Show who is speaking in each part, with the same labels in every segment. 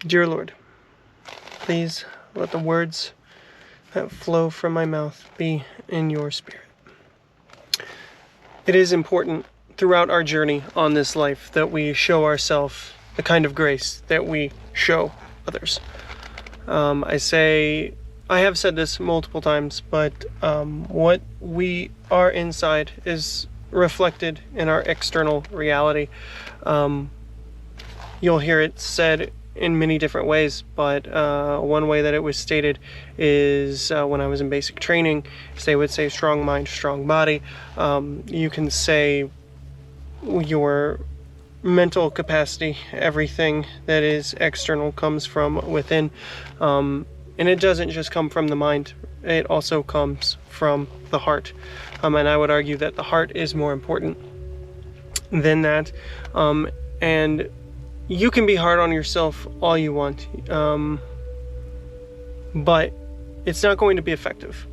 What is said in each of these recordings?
Speaker 1: Dear Lord, please let the words that flow from my mouth be in your spirit. It is important throughout our journey on this life that we show ourselves the kind of grace that we show others. I have said this multiple times, but what we are inside is reflected in our external reality. You'll hear it said in many different ways, but one way that it was stated is when I was in basic training, they would say strong mind, strong body. You can say your mental capacity, everything that is external comes from within. And it doesn't just come from the mind, it also comes from the heart. And I would argue that the heart is more important than that. And you can be hard on yourself all you want, but it's not going to be effective.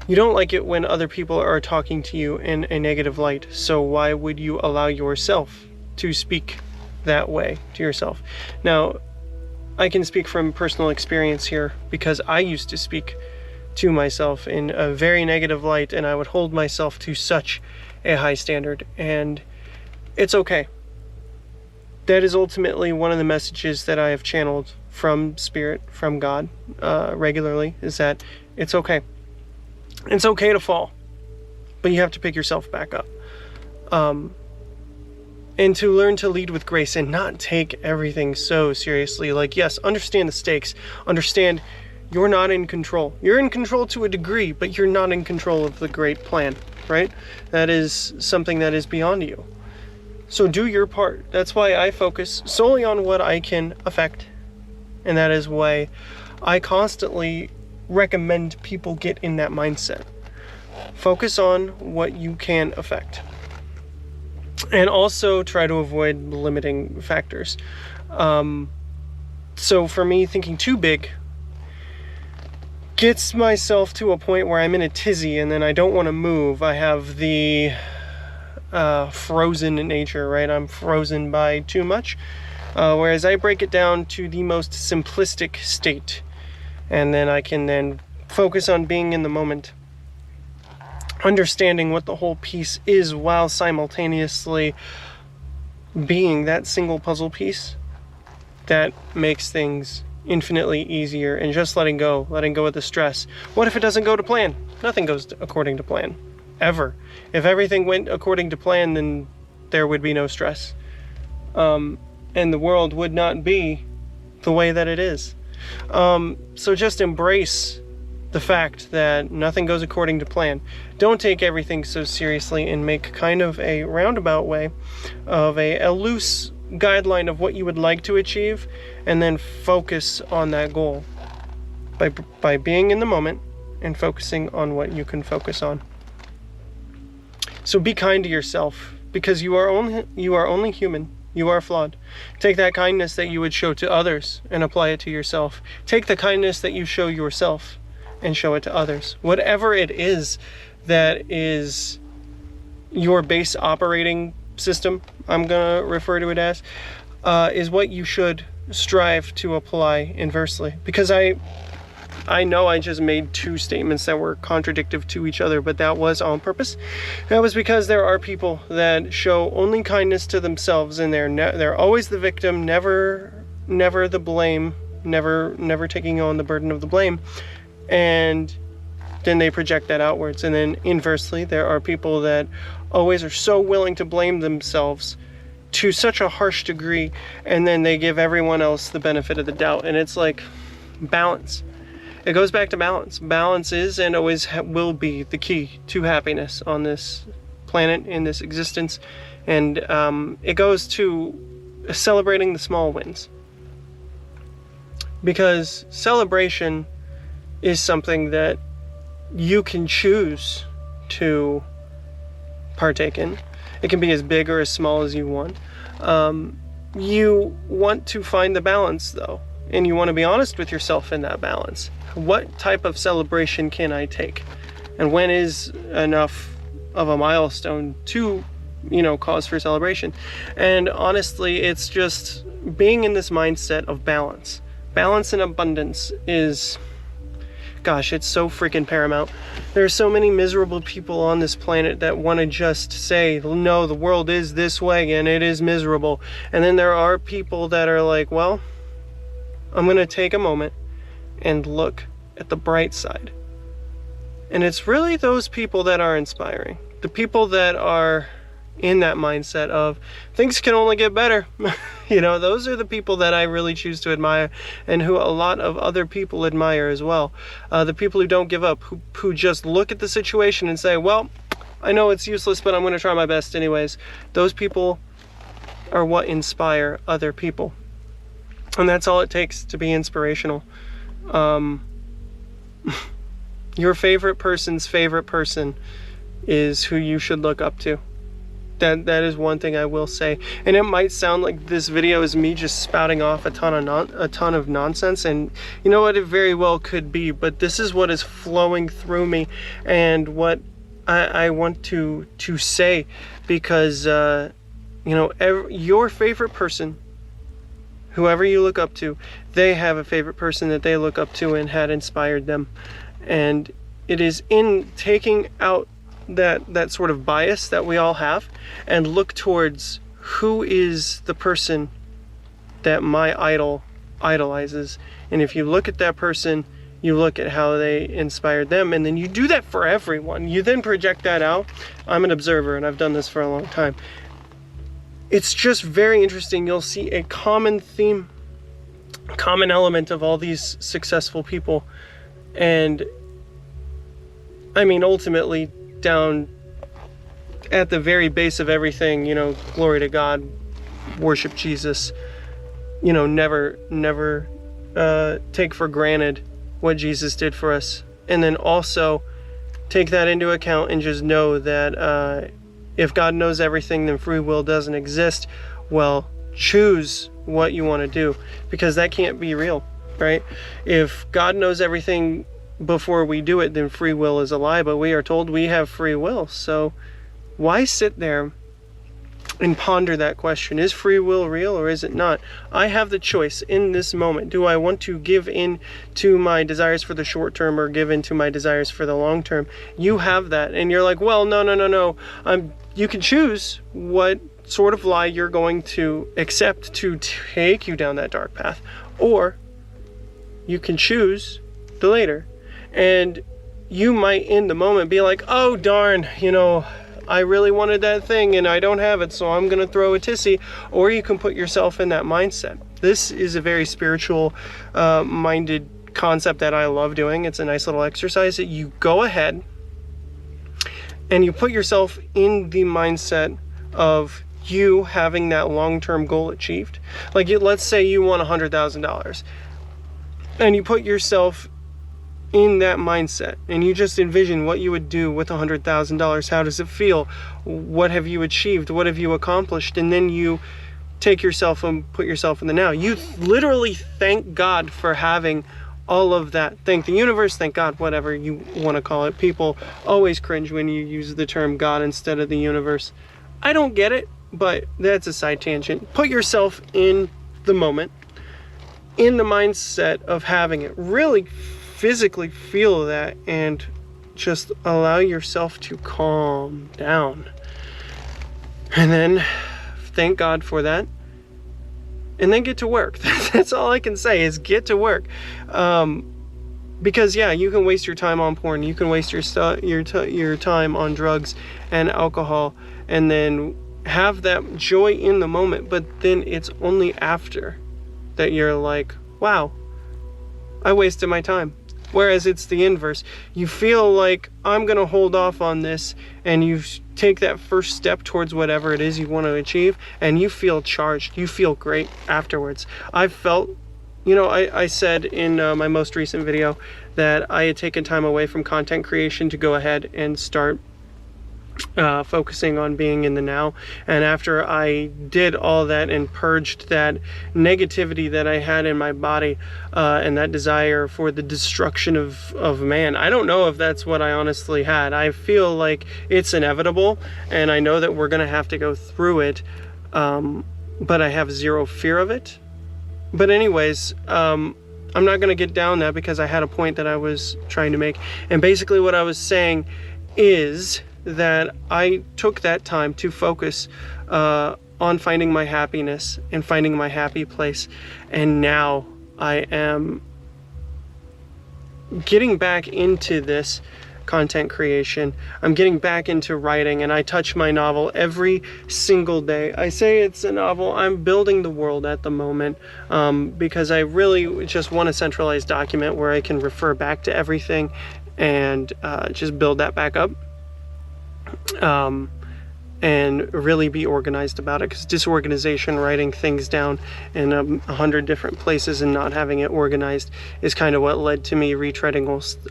Speaker 1: You don't like it when other people are talking to you in a negative light, so why would you allow yourself to speak that way to yourself? Now, I can speak from personal experience here because I used to speak to myself in a very negative light, and I would hold myself to such a high standard, and it's okay. That is ultimately one of the messages that I have channeled from Spirit, from God, regularly, is that it's okay. It's okay to fall, but you have to pick yourself back up. And to learn to lead with grace and not take everything so seriously. Like, yes, understand the stakes. Understand you're not in control. You're in control to a degree, but you're not in control of the great plan, right? That is something that is beyond you. So do your part. That's why I focus solely on what I can affect. And that is why I constantly recommend people get in that mindset. Focus on what you can affect. And also try to avoid limiting factors. So for me, thinking too big gets myself to a point where I'm in a tizzy and then I don't want to move. I have the frozen nature, right? I'm frozen by too much. Whereas I break it down to the most simplistic state. And then I can then focus on being in the moment. Understanding what the whole piece is while simultaneously being that single puzzle piece that makes things infinitely easier, and just letting go of the stress. What if it doesn't go to plan? Nothing goes according to plan, ever. If everything went according to plan, then there would be no stress. And the world would not be the way that it is. So just embrace the fact that nothing goes according to plan. Don't take everything so seriously and make kind of a roundabout way of a loose guideline of what you would like to achieve, and then focus on that goal by being in the moment and focusing on what you can focus on. So be kind to yourself, because you are only human. You are flawed. Take that kindness that you would show to others and apply it to yourself. Take the kindness that you show yourself and show it to others. Whatever it is that is your base operating system, I'm gonna refer to it as, is what you should strive to apply inversely. Because I know I just made two statements that were contradictory to each other, but that was on purpose. That was because there are people that show only kindness to themselves, and they're always the victim, never the blame, never taking on the burden of the blame. And then they project that outwards. And then inversely, there are people that always are so willing to blame themselves to such a harsh degree, and then they give everyone else the benefit of the doubt. And it's like balance. It goes back to balance. Balance is and always will be the key to happiness on this planet, in this existence. And it goes to celebrating the small wins. Because celebration is something that you can choose to partake in. It can be as big or as small as you want. You want to find the balance, though, and you want to be honest with yourself in that balance. What type of celebration can I take? And when is enough of a milestone to, cause for celebration? And honestly, it's just being in this mindset of balance. Balance and abundance is, gosh, it's so freaking paramount. There are so many miserable people on this planet that want to just say, no, the world is this way and it is miserable. And then there are people that are like, well, I'm going to take a moment and look at the bright side. And it's really those people that are inspiring. The people that are in that mindset of things can only get better. You know, those are the people that I really choose to admire, and who a lot of other people admire as well. The people who don't give up, who just look at the situation and say, well, I know it's useless, but I'm going to try my best anyways. Those people are what inspire other people. And that's all it takes to be inspirational. Your favorite person's favorite person is who you should look up to. That is one thing I will say. And it might sound like this video is me just spouting off a ton of nonsense, and you know what, it very well could be, but this is what is flowing through me and what I want to say, because you know, your favorite person, whoever you look up to, they have a favorite person that they look up to and had inspired them. And it is in taking out that sort of bias that we all have and look towards who is the person that my idol idolizes. And if you look at that person, you look at how they inspired them, and then you do that for everyone. You then project that out. I'm an observer, and I've done this for a long time. It's just very interesting. You'll see a common theme, common element of all these successful people. And I mean, ultimately, down at the very base of everything, you know, glory to God, worship Jesus, you know, never take for granted what Jesus did for us. And then also take that into account and just know that if God knows everything, then free will doesn't exist. Well, choose what you want to do, because that can't be real, right? If God knows everything before we do it, then free will is a lie, but we are told we have free will. So why sit there and ponder that question? Is free will real or is it not? I have the choice in this moment. Do I want to give in to my desires for the short term or give in to my desires for the long term? You have that, and you're like, well, no. You can choose what sort of lie you're going to accept to take you down that dark path, or you can choose the later. And you might in the moment be like, oh darn, you know, I really wanted that thing and I don't have it, so I'm gonna throw a tissy. Or you can put yourself in that mindset. This is a very spiritual minded concept that I love doing. It's a nice little exercise that you go ahead and you put yourself in the mindset of you having that long-term goal achieved. Like, let's say you want $100,000 and you put yourself in that mindset and you just envision what you would do with $100,000. How does it feel? What have you achieved? What have you accomplished? And then you take yourself and put yourself in the now. You literally thank God for having all of that. Thank the universe, thank God, whatever you want to call it. People always cringe when you use the term God instead of the universe. I don't get it, but that's a side tangent. Put yourself in the moment, in the mindset of having it. Really physically feel that and just allow yourself to calm down. And then thank God for that. And then get to work. That's all I can say is get to work. Because yeah, you can waste your time on porn. You can waste your time on drugs and alcohol, and then have that joy in the moment. But then it's only after that you're like, wow, I wasted my time. Whereas it's the inverse. You feel like, I'm going to hold off on this, and you take that first step towards whatever it is you want to achieve, and you feel charged. You feel great afterwards. I felt, you know, I said in my most recent video that I had taken time away from content creation to go ahead and start focusing on being in the now. And after I did all that and purged that negativity that I had in my body and that desire for the destruction of man, I don't know if that's what I honestly had. I feel like it's inevitable, and I know that we're gonna have to go through it. but I have zero fear of it. But anyways, I'm not going to get down that because I had a point that I was trying to make. And basically what I was saying is that I took that time to focus on finding my happiness and finding my happy place. And now I am getting back into this content creation. I'm getting back into writing, and I touch my novel every single day. I say it's a novel. I'm building the world at the moment because I really just want a centralized document where I can refer back to everything and just build that back up. And really be organized about it, because disorganization, writing things down in 100 different places and not having it organized is kind of what led to me retreading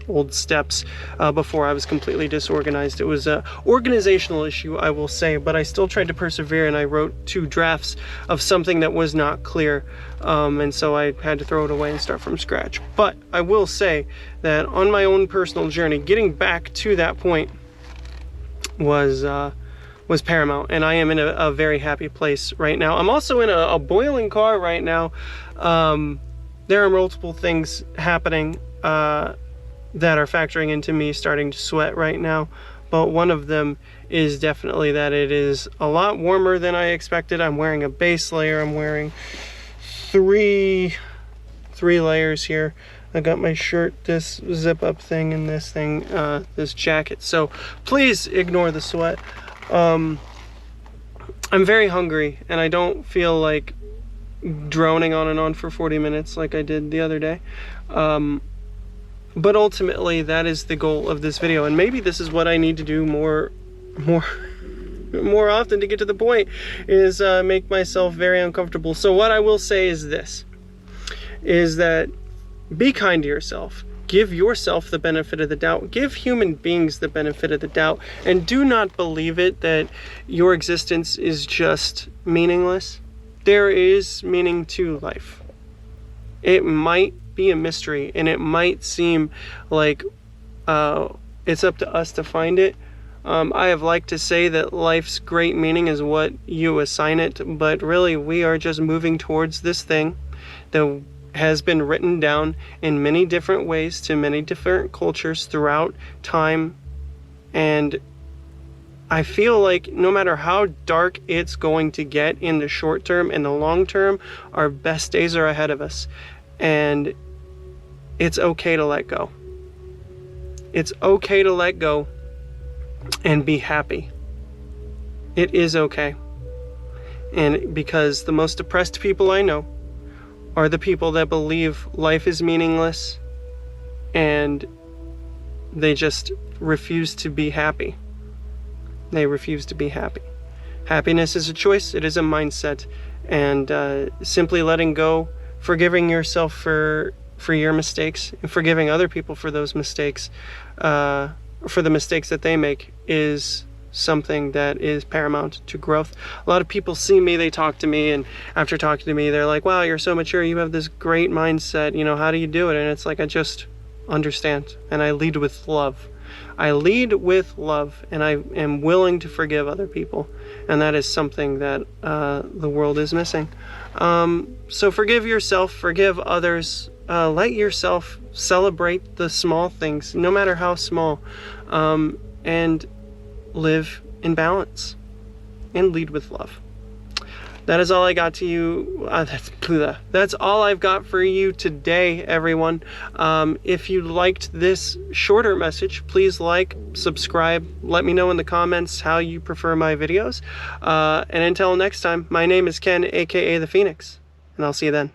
Speaker 1: old steps before I was completely disorganized. It was an organizational issue, I will say, but I still tried to persevere, and I wrote 2 drafts of something that was not clear, and so I had to throw it away and start from scratch. But I will say that on my own personal journey, getting back to that point was paramount, and I am in a very happy place right now. I'm also in a boiling car right now. There are multiple things happening that are factoring into me starting to sweat right now, but one of them is definitely that it is a lot warmer than I expected. I'm wearing a base layer. I'm wearing three layers here. I got my shirt, this zip up thing, and this thing, this jacket. So please ignore the sweat. I'm very hungry, and I don't feel like droning on and on for 40 minutes like I did the other day. But ultimately, that is the goal of this video, and maybe this is what I need to do more often to get to the point, is make myself very uncomfortable. So what I will say is this, is that be kind to yourself. Give yourself the benefit of the doubt. Give human beings the benefit of the doubt. And do not believe it that your existence is just meaningless. There is meaning to life. It might be a mystery, and it might seem like it's up to us to find it. I have liked to say that life's great meaning is what you assign it, but really we are just moving towards this thing that has been written down in many different ways to many different cultures throughout time. And I feel like no matter how dark it's going to get in the short term and the long term, our best days are ahead of us. And it's okay to let go. It's okay to let go and be happy. It is okay. And because the most depressed people I know are the people that believe life is meaningless and they just refuse to be happy. They refuse to be happy. Happiness is a choice. It is a mindset. And simply letting go, forgiving yourself for your mistakes, and forgiving other people for those mistakes, for the mistakes that they make, is something that is paramount to growth. A lot of people see me, they talk to me, and after talking to me, they're like, wow, you're so mature, you have this great mindset, you know, how do you do it? And it's like, I just understand, and I lead with love. I lead with love, and I am willing to forgive other people, and that is something that the world is missing. So forgive yourself, forgive others, let yourself celebrate the small things, no matter how small, and live in balance and lead with love. That is all I got to you. That's all I've got for you today, everyone. If you liked this shorter message, please like, subscribe, let me know in the comments how you prefer my videos. And until next time, my name is Ken, aka The Phoenix, and I'll see you then.